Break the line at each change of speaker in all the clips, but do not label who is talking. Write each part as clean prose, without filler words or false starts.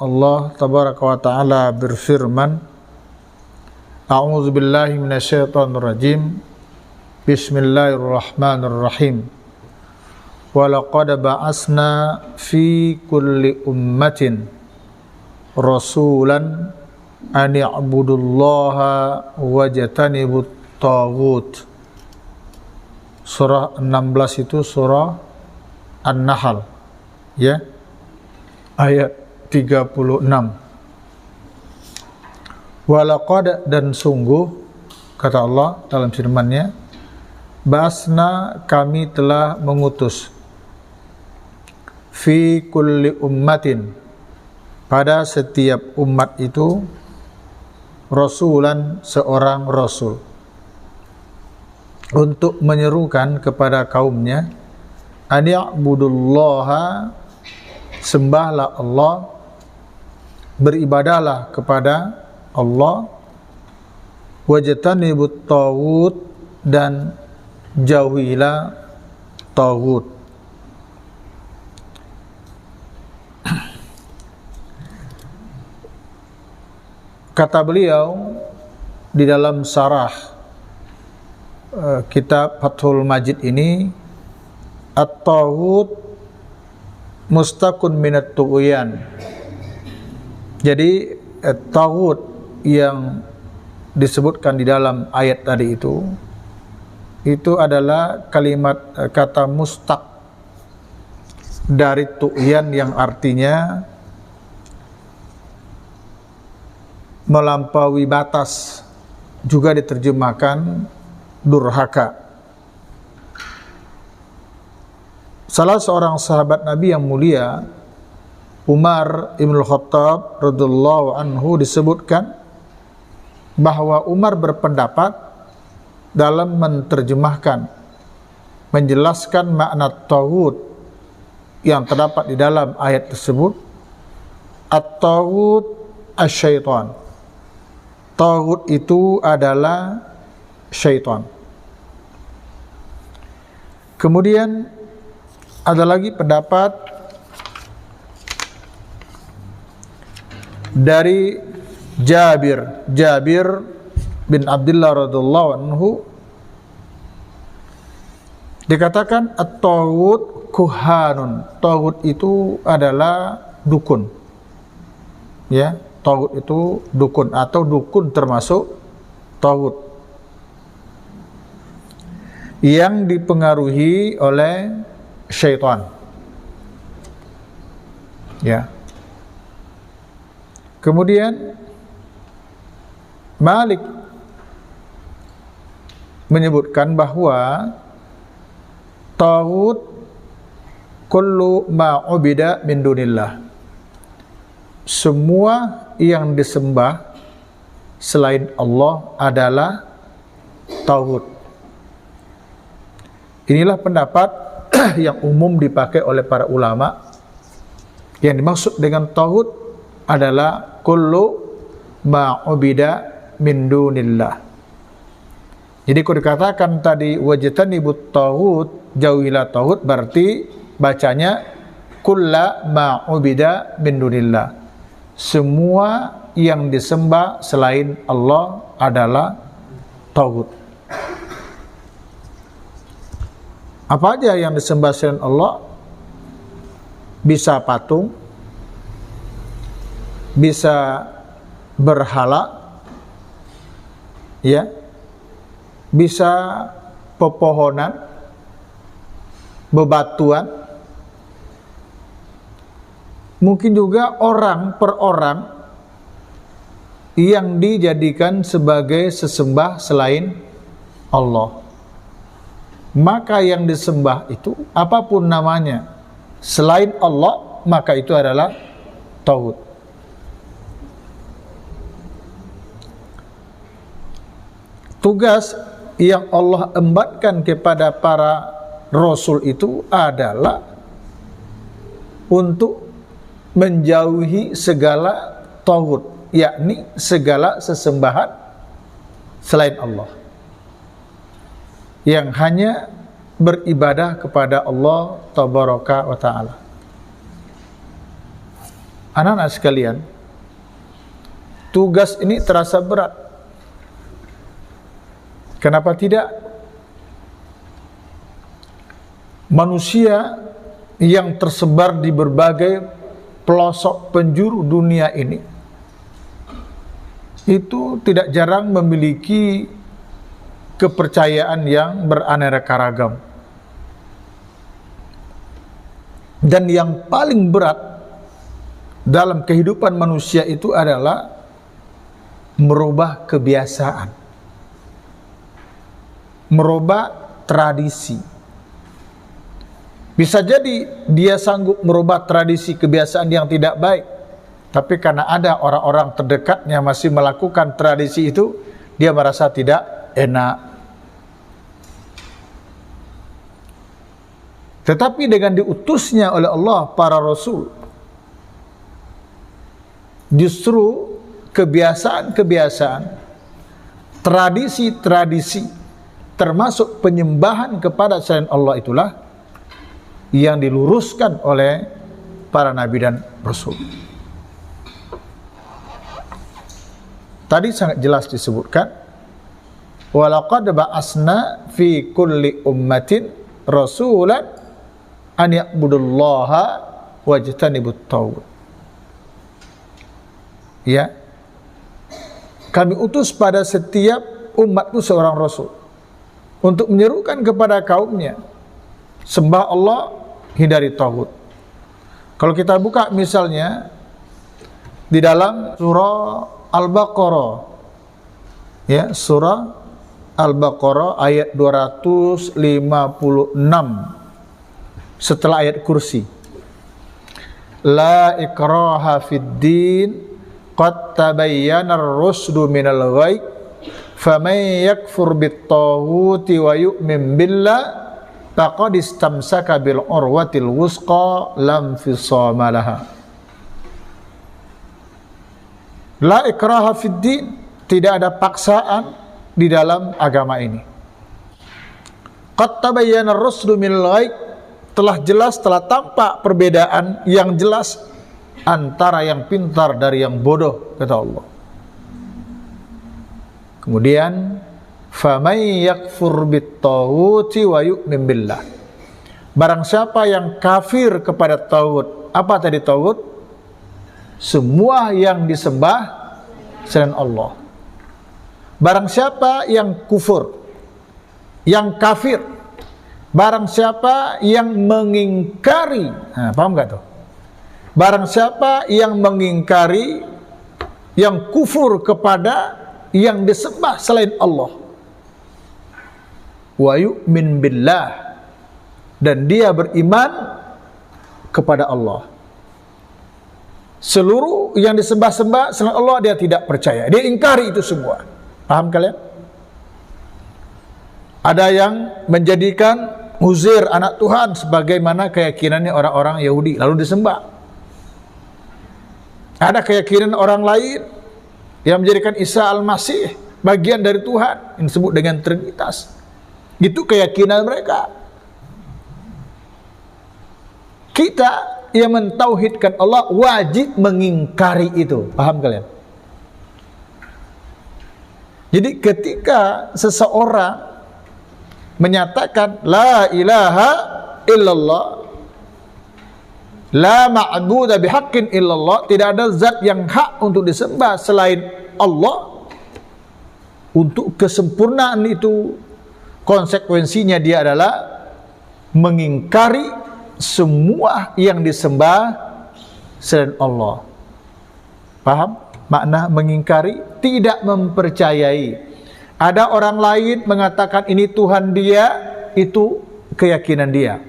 Allah tabaraka wa ta'ala berfirman, A'udzu billahi minasyaitonir rajim. Bismillahirrahmanirrahim. Wa laqad ba'asna fi kulli ummatin rasulan an i'budullaha wajtanibut taghut. Surah 16 itu surah An-Nahl, ya. Ayat 36. Walaqad, dan sungguh, kata Allah dalam firman-Nya, basna, kami telah mengutus, fi kulli ummatin, pada setiap umat itu, rasulan, seorang rasul, untuk menyerukan kepada kaumnya, an ya'budullaha, sembahlah Allah, beribadahlah kepada Allah, wajtanibut taghut, dan jauhilah taghut. Kata beliau di dalam syarah kitab Fathul Majid ini, at-taghut mustaqun minat tughyan. Jadi taghut yang disebutkan di dalam ayat tadi itu adalah kalimat kata mustaq dari tughyan, yang artinya melampaui batas, juga diterjemahkan durhaka. Salah seorang sahabat Nabi yang mulia, Umar ibn Khattab radhiyallahu anhu, disebutkan bahwa Umar berpendapat dalam menerjemahkan, menjelaskan makna taghut yang terdapat di dalam ayat tersebut, at-taghut asyaitan. Taghut itu adalah syaitan. Kemudian ada lagi pendapat dari Jabir bin Abdullah radhiyallahu anhu, dikatakan at-taghut kuhanun. Taghut itu adalah dukun, ya. Taghut itu dukun, atau dukun termasuk taghut, yang dipengaruhi oleh syaitan, ya. Kemudian Malik menyebutkan bahwa taghut kullu ma ubida min dunillah, semua yang disembah selain Allah adalah taghut. Inilah pendapat yang umum dipakai oleh para ulama. Yang dimaksud dengan taghut adalah kullu ma ubida min dunillah. Jadi kalau dikatakan tadi wajtanibut taghut, jauhilah taghut, berarti bacanya kulla ma ubida min dunillah, semua yang disembah selain Allah adalah taghut. Apa aja yang disembah selain Allah? Bisa patung, bisa berhala, ya, bisa pepohonan, bebatuan, mungkin juga orang per orang yang dijadikan sebagai sesembah selain Allah. Maka yang disembah itu apapun namanya selain Allah, maka itu adalah taghut. Tugas yang Allah embatkan kepada para rasul itu adalah untuk menjauhi segala taghut, yakni segala sesembahan selain Allah, yang hanya beribadah kepada Allah tabaraka wa ta'ala. anak-anak sekalian, tugas ini terasa berat. Kenapa tidak? Manusia yang tersebar di berbagai pelosok penjuru dunia ini itu tidak jarang memiliki kepercayaan yang beraneka ragam. Dan yang paling berat dalam kehidupan manusia itu adalah merubah kebiasaan, merubah tradisi. Bisa jadi dia sanggup merubah tradisi kebiasaan yang tidak baik, tapi karena ada orang-orang terdekatnya masih melakukan tradisi itu, dia merasa tidak enak. Tetapi dengan diutusnya oleh Allah para Rasul, justru kebiasaan-kebiasaan, tradisi-tradisi, termasuk penyembahan kepada selain Allah itulah yang diluruskan oleh para nabi dan rasul. Tadi sangat jelas disebutkan, walaqad ba'asna fi kulli ummatin rasulan an ya'budullaha wajtanibut taghut. Ya, kami utus pada setiap umat itu seorang rasul untuk menyerukan kepada kaumnya, sembah Allah, hindari taghut. Kalau kita buka misalnya di dalam surah Al-Baqarah, ya, surah Al-Baqarah ayat 256 setelah ayat kursi, la ikraha fid din qad tabayyana ar-rusdu minal ghayy faman yakfur bit taghuti wa yu'min billah faqad istamsaka bil urwatil wusqa lam fisama laha. La ikraha fid din, tidak ada paksaan di dalam agama ini. Qad tabayyana ar-rusdu minal ghayy, telah jelas, telah tampak perbedaan yang jelas antara yang pintar dari yang bodoh, kata Allah. Kemudian faman yakfur bit taghuti wa yu'min billah, barang siapa yang kafir kepada taghut. Apa tadi taghut? Semua yang disembah selain Allah. Barang siapa yang kufur, yang kafir, barang siapa yang mengingkari, paham gak tuh? Barang siapa yang mengingkari, yang kufur kepada yang disembah selain Allah, wa yu'min billah, dan dia beriman kepada Allah. Seluruh yang disembah-sembah selain Allah dia tidak percaya, dia ingkari itu semua. Paham kalian? Ada yang menjadikan Uzair anak Tuhan sebagaimana keyakinannya orang-orang Yahudi, lalu disembah. Ada keyakinan orang lain yang menjadikan Isa Al-Masih bagian dari Tuhan, yang disebut dengan Trinitas. Itu keyakinan mereka. Kita yang mentauhidkan Allah wajib mengingkari itu. Paham kalian? Jadi ketika seseorang menyatakan la ilaha illallah, la ma'budu bihaqqin illallah, tidak ada zat yang hak untuk disembah selain Allah, untuk kesempurnaan itu konsekuensinya dia adalah mengingkari semua yang disembah selain Allah. Paham makna mengingkari? Tidak mempercayai. Ada orang lain mengatakan ini Tuhan dia, itu keyakinan dia.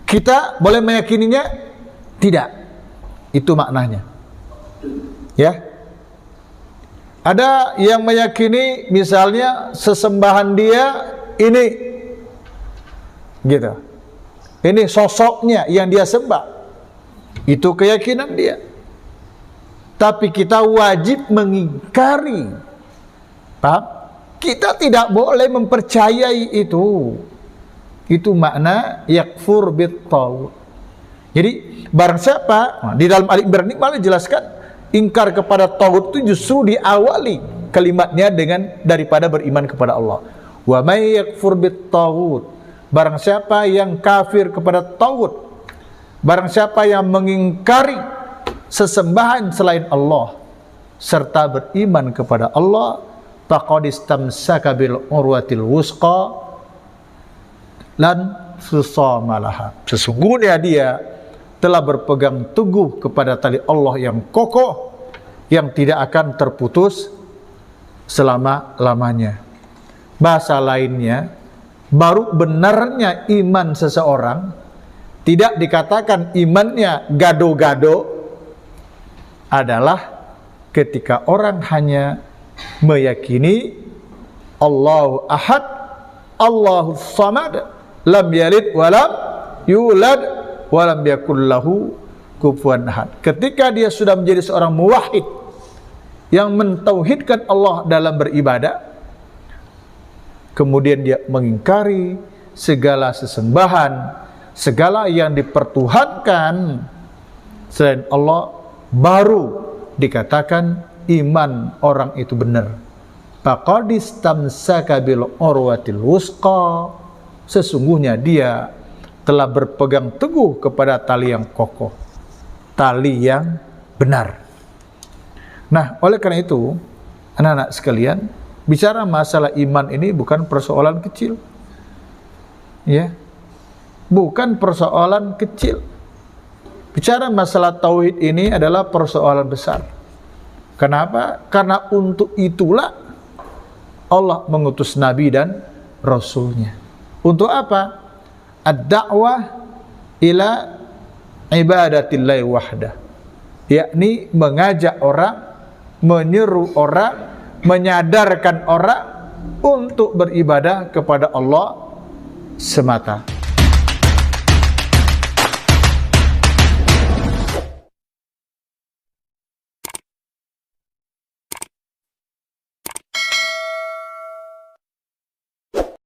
Kita boleh meyakininya? Tidak. Itu maknanya. Ya. Ada yang meyakini misalnya sesembahan dia ini gitu. Ini sosoknya yang dia sembah. Itu keyakinan dia. Tapi kita wajib mengingkari. Paham? Kita tidak boleh mempercayai itu. Itu makna yakfur bit taghut. Jadi barang siapa, di dalam Ali Imran ini malah jelaskan ingkar kepada taghut itu justru diawali kalimatnya dengan daripada beriman kepada Allah. Wa may yakfur bit taghut, barang siapa yang kafir kepada taghut, barang siapa yang mengingkari sesembahan selain Allah serta beriman kepada Allah, faqad istamsaka bil urwatil wusqa lan fisama laha, sesungguhnya dia telah berpegang teguh kepada tali Allah yang kokoh, yang tidak akan terputus selama-lamanya. Bahasa lainnya, baru benarnya iman seseorang tidak dikatakan imannya gado-gado adalah ketika orang hanya meyakini Allahu Ahad, Allahu Samad, lam yalid walam yulad walam yakul lahu kufuwan ahad. Ketika dia sudah menjadi seorang muwahhid yang mentauhidkan Allah dalam beribadah, kemudian dia mengingkari segala sesembahan, segala yang dipertuhankan selain Allah, baru dikatakan iman orang itu benar. Faqad istamsaka bil urwatil wusqa, sesungguhnya dia telah berpegang teguh kepada tali yang kokoh, tali yang benar. Nah, oleh karena itu, anak-anak sekalian, bicara masalah iman ini bukan persoalan kecil, ya, bukan persoalan kecil. Bicara masalah tauhid ini adalah persoalan besar. Kenapa? Karena untuk itulah Allah mengutus Nabi dan Rasulnya. Untuk apa? Ad-da'wah ila ibadatillahi wahdah, yakni mengajak orang, menyeru orang, menyadarkan orang untuk beribadah kepada Allah semata.